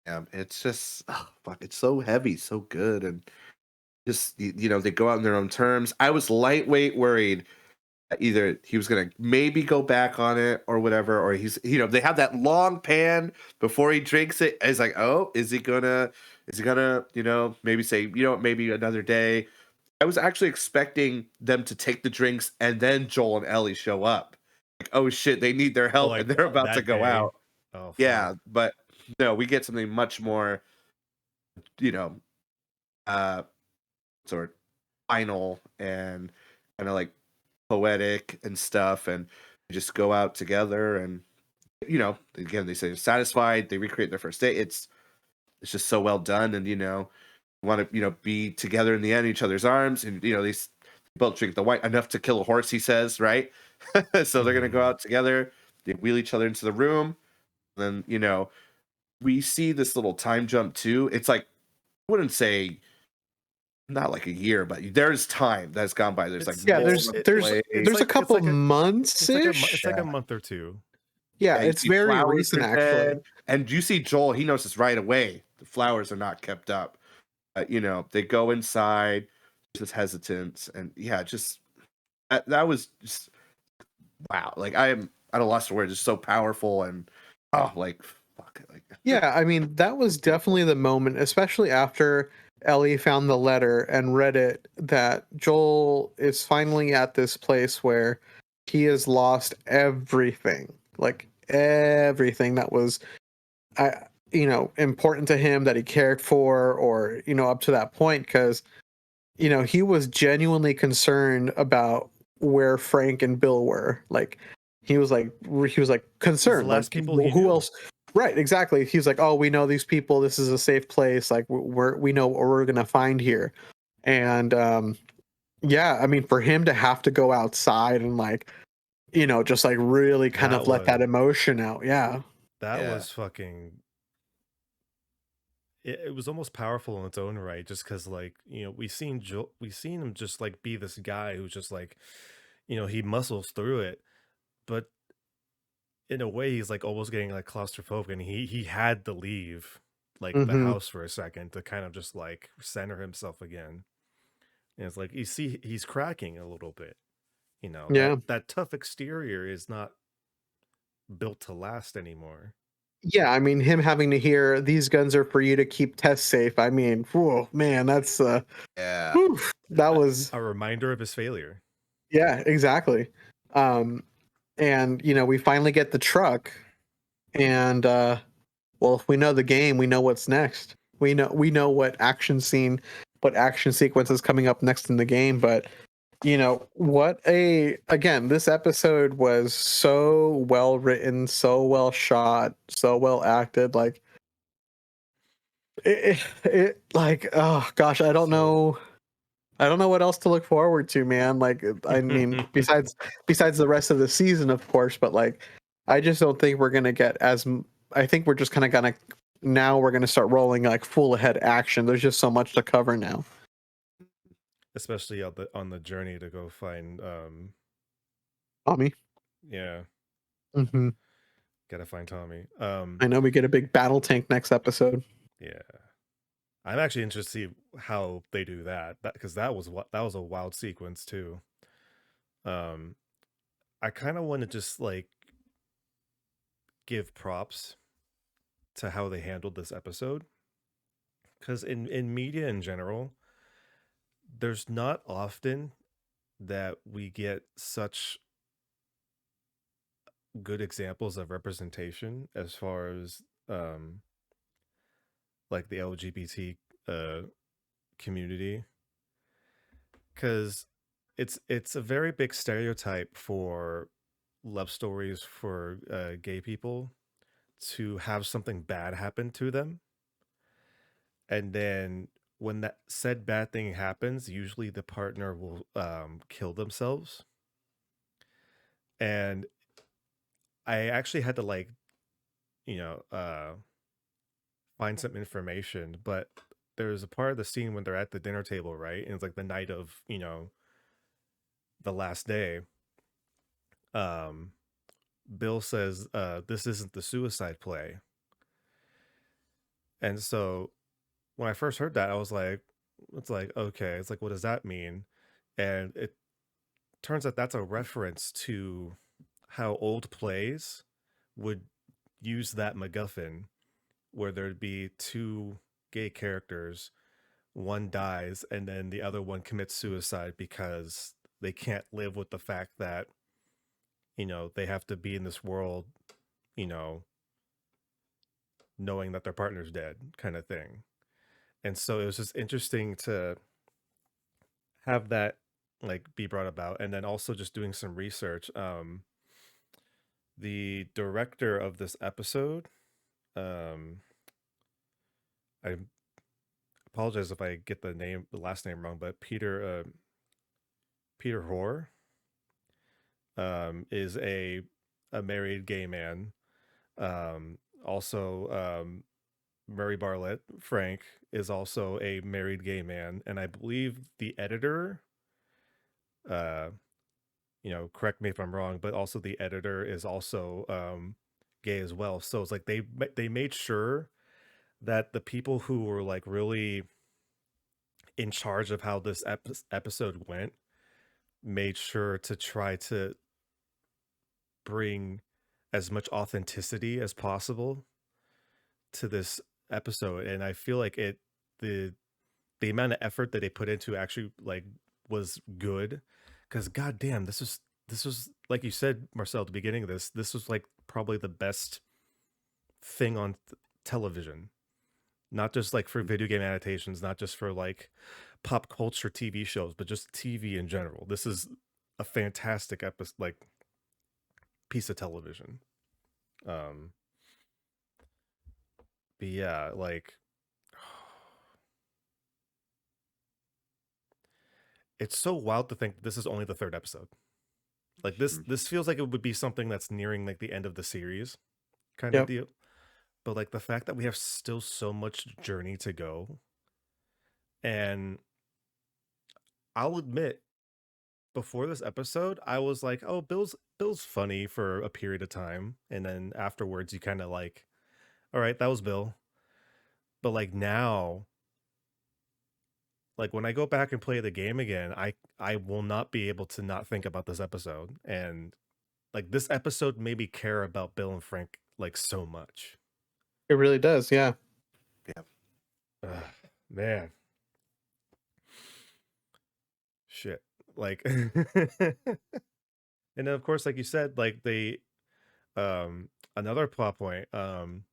Yeah, it's just fuck. It's so heavy, so good, and just they go out on their own terms. I was lightweight worried that either he was gonna maybe go back on it or whatever, or he's they have that long pan before he drinks it. It's like, oh, is he gonna maybe say maybe another day. I was actually expecting them to take the drinks and then Joel and Ellie show up. Like, oh shit, they need their Oh, help and like they're about to that go day. out. Oh fuck. Yeah, but no, we get something much more, you know, uh, sort of final and kind of like poetic and stuff, and they just go out together and again they say they're satisfied. They recreate their first date. It's just so well done, and want to be together in the end, each other's arms, and both drink the wine enough to kill a horse. He says, right? So they're gonna go Mhm. out together. They wheel each other into the room. Then we see this little time jump too. It's like I wouldn't say not like a year, but there's time that's gone by. There's like It's Yeah, it's there's more it, there's play. it's there's a like it's couple like a months it's ish. like a month or two. Yeah, Yeah, you it's see very flowers recent are dead, actually. and you see Joel. He notices right away the flowers are not kept up. They go inside, just hesitance, and yeah, just that was just wow. Like I am at a loss for words. It's so powerful and like fuck, like Yeah, I mean, that was definitely the moment, especially after Ellie found the letter and read it, that Joel is finally at this place where he has lost everything. Like everything that was important to him, that he cared for, or up to that point, because he was genuinely concerned about where Frank and Bill were. Like he was like It's the concerned. Like last people he who knew. else? Right, exactly. He's like, oh, we know these people. This is a safe place. Like we know what we're gonna find here. And yeah, I mean, for him to have to go outside and like just like really kind That of let was that emotion out. Yeah. that yeah, was fucking it was almost powerful in its own right, just because like we seen him just like be this guy who's just like he muscles through it, but in a way he's like almost getting like claustrophobic, and he had to leave like the Mm-hmm. house for a second to kind of just like center himself again. And it's like you see he's cracking a little bit. Yeah. That tough exterior is not built to last anymore. Yeah, I mean, him having to hear these guns are for you to keep Tess safe. I mean, whoa, man, that's yeah. whew, that A, was a reminder of his failure. yeah, exactly. Um, and we finally get the truck, and well, if we know the game, we know what's next. We know what action scene what action sequence is coming up next in the game. But again, this episode was so well written, so well shot, so well acted. Like like, oh gosh, I don't know what else to look forward to, man. Like, I mean, besides the rest of the season, of course, but like, I just don't think we're gonna get I think we're just kind of gonna now we're gonna start rolling like full ahead action. There's just so much to cover now. Especially on the journey to go find Tommy, yeah, hmm gotta find Tommy. I know we get a big battle tank next episode. Yeah. I'm actually interested to see how they do that. Because that was a wild sequence too. Um I kind of want to just like give props to how they handled this episode, because in media in general, there's not often that we get such good examples of representation as far as like the LGBT uh community, because it's a very big stereotype for love stories for gay people to have something bad happen to them, and then when that said bad thing happens, usually the partner will kill themselves. And I actually had to like, you know, find some information, but there's a part of the scene when they're at the dinner table, right? And it's like the night of, the last day. Um, Bill says, this isn't the suicide play. And so when I first heard that, I was like, it's like, okay, it's like, what does that mean? And it turns out that's a reference to how old plays would use that MacGuffin, where there'd be two gay characters, one dies, and then the other one commits suicide because they can't live with the fact that, they have to be in this world, you know, knowing that their partner's dead, kind of thing. And so it was just interesting to have that like be brought about, and then also just doing some research. The director of this episode, um I apologize if I get the last name wrong, but Peter Hoare, is a married gay man. Also, Murray Bartlett, Frank, is also a married gay man, and I believe the editor, uh, correct me if I'm wrong, but also the editor is also gay as well. So it's like they made sure that the people who were like really in charge of how this episode went made sure to try to bring as much authenticity as possible to this episode. And I feel like the amount of effort that they put into actually like was good, because goddamn, this was like you said, Marcel, at the beginning of this was like probably the best thing on television, not just like for video game adaptations, not just for like pop culture TV shows, but just TV in general. This is a fantastic episode, like piece of television. Um, but yeah, like it's so wild to think this is only the third episode. Like this feels like it would be something that's nearing like the end of the series kind of Yep. deal. But like the fact that we have still so much journey to go, and I'll admit, before this episode, I was like, "Oh, Bill's funny for a period of time," and then afterwards, you kind of like, "All right, that was Bill." But like now, like when I go back and play the game again, I will not be able to not think about this episode, and like this episode made me care about Bill and Frank like so much. It really does. Yeah. Yeah. Ugh, man, shit. Like, and then of course, like you said, like they another plot point, when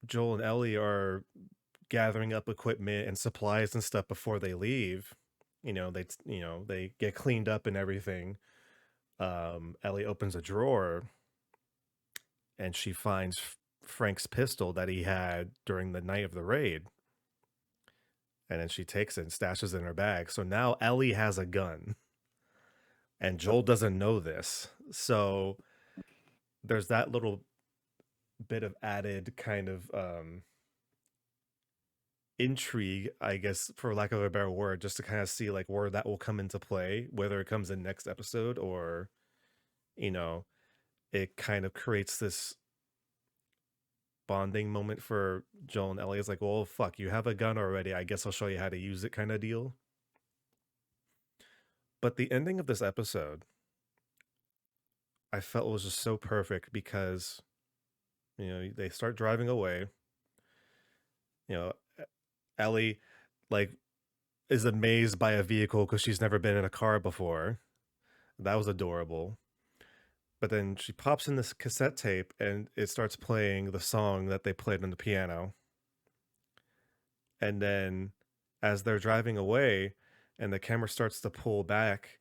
Joel and Ellie are gathering up equipment and supplies and stuff before they leave, they get cleaned up and everything. Ellie opens a drawer and she finds Frank's pistol that he had during the night of the raid. And then she takes it and stashes it in her bag. So now Ellie has a gun. And Joel doesn't know this. So there's that little bit of added kind of intrigue, I guess, for lack of a better word, just to kind of see like where that will come into play, whether it comes in next episode or, you know, it kind of creates this bonding moment for Joel and Ellie. It's like, well, fuck, you have a gun already. I guess I'll show you how to use it kind of deal. But the ending of this episode, I felt was just so perfect because, they start driving away. You know, Ellie, like, is amazed by a vehicle because she's never been in a car before. That was adorable. But then she pops in this cassette tape and it starts playing the song that they played on the piano. And then as they're driving away and the camera starts to pull back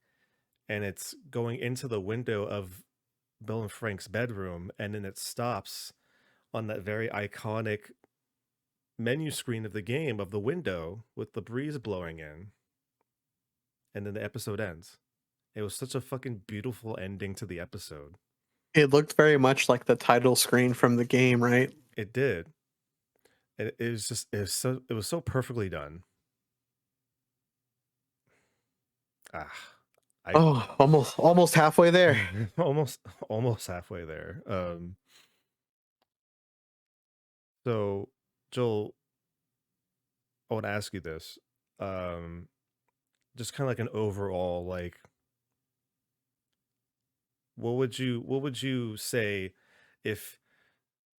and it's going into the window of Bill and Frank's bedroom, and then it stops on that very iconic menu screen of the game of the window with the breeze blowing in. And then the episode ends. It was such a fucking beautiful ending to the episode. It looked very much like the title screen from the game, right? It did. It was just it was so perfectly done. Ah, Oh, almost halfway there. almost halfway there. So Joel, I want to ask you this. Just kind of like an overall, like, what would you say if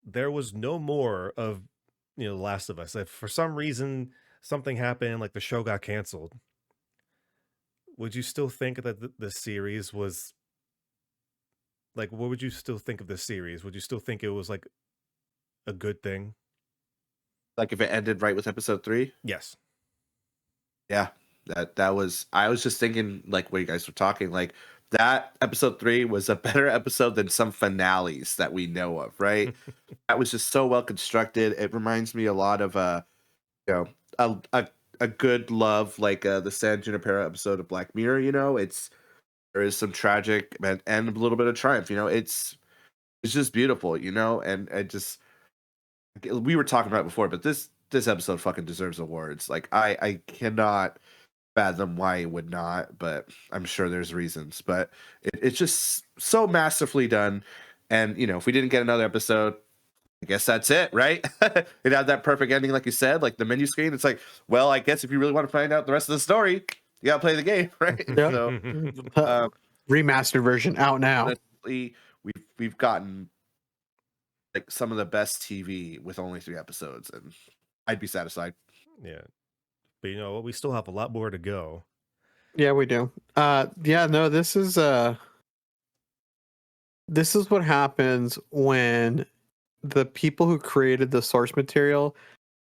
there was no more of The Last of Us? If for some reason something happened, like the show got canceled, would you still think that the series was like? What would you still think of this series? Would you still think it was like a good thing? Like if it ended right with episode 3. Yes. Yeah, that was. I was just thinking, like, what you guys were talking, like that episode 3 was a better episode than some finales that we know of, right? That was just so well constructed. It reminds me a lot of you know, a good love, like the San Junipero episode of Black Mirror. There is some tragic and a little bit of triumph. It's just beautiful, and it just, we were talking about it before, but this episode fucking deserves awards. Like I cannot fathom why it would not, but I'm sure there's reasons. But it's just so masterfully done. And if we didn't get another episode, I guess that's it, right? It had that perfect ending, like you said, like the menu screen. It's like, well, I guess if you really want to find out the rest of the story, you gotta play the game, right? Yep. So Remastered version out now. honestly, we've gotten like some of the best TV with only 3 episodes, and I'd be satisfied. Yeah. But you know what? We still have a lot more to go. Yeah, we do. Yeah, no, this is what happens when the people who created the source material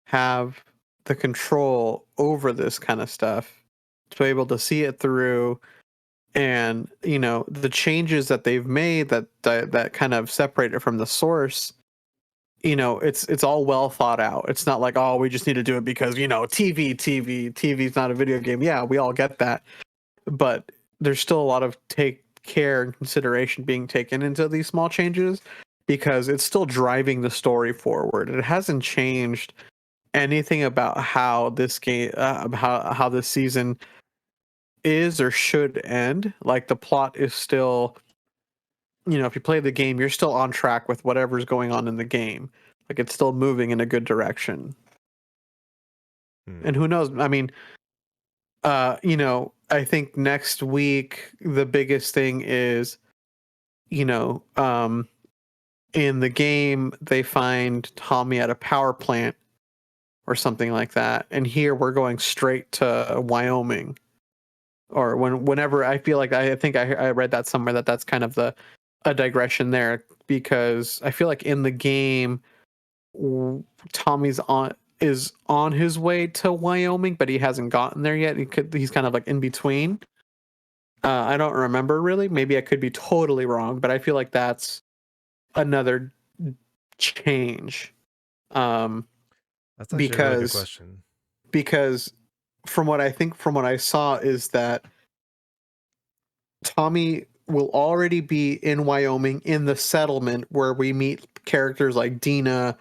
have the control over this kind of stuff to be able to see it through, and the changes that they've made that kind of separate it from the source. It's all well thought out. It's not like, oh, we just need to do it because TV's not a video game. Yeah, we all get that, but there's still a lot of take care and consideration being taken into these small changes because it's still driving the story forward. It hasn't changed anything about how this game, how this season is or should end. Like the plot is still, if you play the game, you're still on track with whatever's going on in the game. Like it's still moving in a good direction. And who knows? I mean, I think next week the biggest thing is, in the game they find Tommy at a power plant or something like that, and here we're going straight to Wyoming. Or whenever I feel like I think I read that somewhere that's kind of a digression there, because I feel like in the game Tommy's is on his way to Wyoming, but he hasn't gotten there yet. He's kind of like in between. I don't remember really. Maybe I could be totally wrong, but I feel like that's another change. Um, That's actually a really good because question. because from what I saw is that Tommy will already be in Wyoming in the settlement where we meet characters like Dina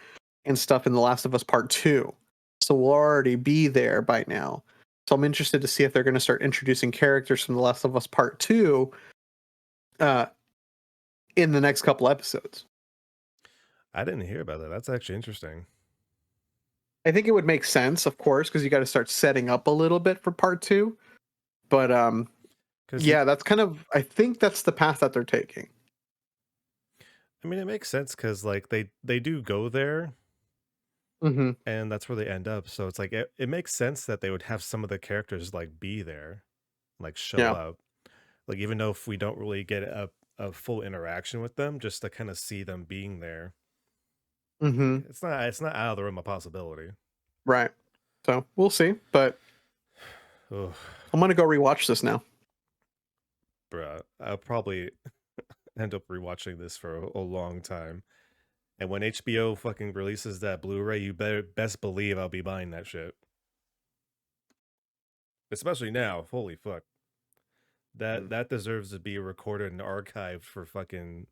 and stuff in The Last of Us Part 2. So we'll already be there by now. So I'm interested to see if they're going to start introducing characters from The Last of Us Part 2 uh, in the next couple episodes. I didn't hear about that. That's actually interesting. I think it would make sense, of course, because you got to start setting up a little bit for Part 2. But Because yeah, that's kind of, I think that's the path that they're taking. I mean, it makes sense because like they do go there, Mm-hmm. and that's where they end up. So it's like it makes sense that they would have some of the characters like be there, like show Yeah. up. Like even though if we don't really get a full interaction with them, just to kind of see them being there. Like Mm-hmm. it's not out of the realm of possibility. Right. So we'll see. But Oh, I'm gonna go rewatch this now. bruh. I'll probably end up rewatching this for a long time. And when HBO fucking releases that Blu-ray, you better best believe I'll be buying that shit. Especially now. Holy fuck. That deserves to be recorded and archived for fucking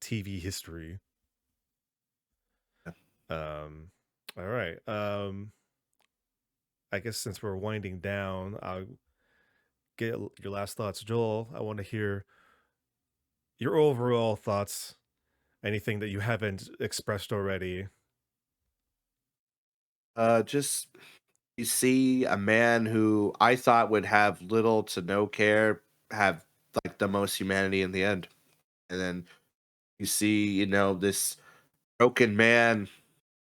TV history. All right. I guess since we're winding down, I'll get your last thoughts, Joel. I want to hear your overall thoughts. Anything that you haven't expressed already. Just you see a man who I thought would have little to no care have like the most humanity in the end, and then you see this broken man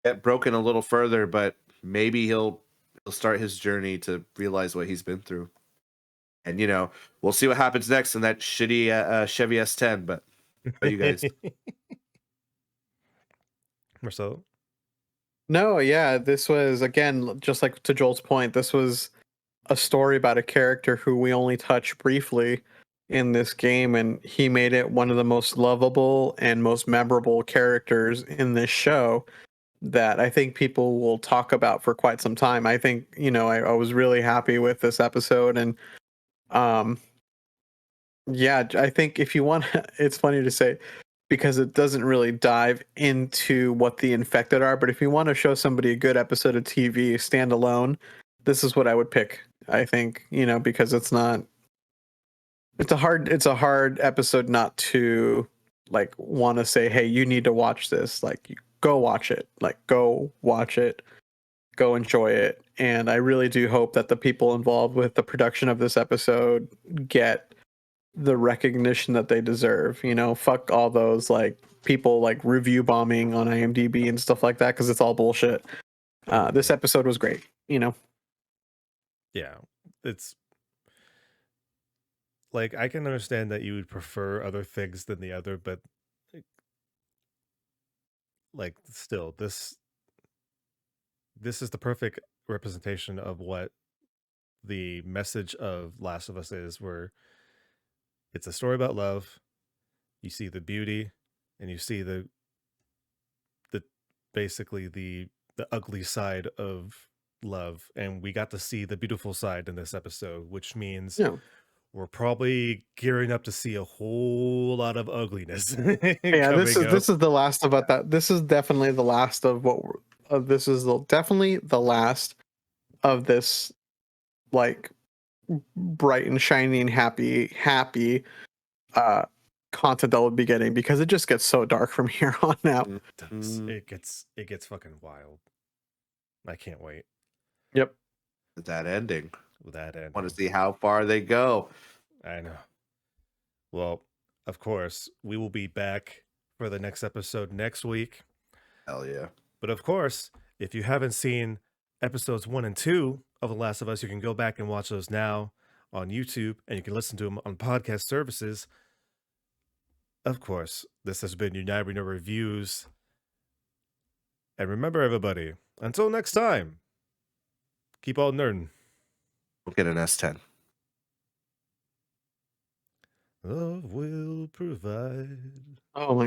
get broken a little further, but maybe he'll start his journey to realize what he's been through. And we'll see what happens next in that shitty Chevy S10. But how about you guys? Marcelo? No, yeah, this was again just like to Joel's point. This was a story about a character who we only touch briefly in this game, and he made it one of the most lovable and most memorable characters in this show that I think people will talk about for quite some time. I think I was really happy with this episode, and um, yeah, I think if you want, it's funny to say because it doesn't really dive into what the infected are. But if you want to show somebody a good episode of TV standalone, this is what I would pick. I think because it's not. It's a hard episode not to like want to say, hey, you need to watch this. Like, go watch it. Like, go watch it. Go enjoy it. And I really do hope that the people involved with the production of this episode get the recognition that they deserve. Fuck all those like people like review bombing on IMDb and stuff like that because it's all bullshit. This episode was great. Yeah. It's like I can understand that you would prefer other things than the other, but like still this is the perfect representation of what the message of Last of Us is, where it's a story about love. You see the beauty and you see the basically the ugly side of love, and we got to see the beautiful side in this episode, which means Yeah. we're probably gearing up to see a whole lot of ugliness Yeah, coming up. this is the last of that. This is definitely the last of what. This is definitely the last of this like bright and shiny and happy uh content that we'll be getting because it just gets so dark from here on out. Mm, It gets fucking wild. I can't wait that ending. with that Want to ending. see how far they go. I know. Well, of course, we will be back for the next episode next week. Hell yeah. But of course, if you haven't seen episodes 1 and 2 of The Last of Us, you can go back and watch those now on YouTube, and you can listen to them on podcast services. Of course, this has been United We Know Reviews. And remember, everybody, Until next time, keep on nerding. We'll get an S10. Love will provide. Oh my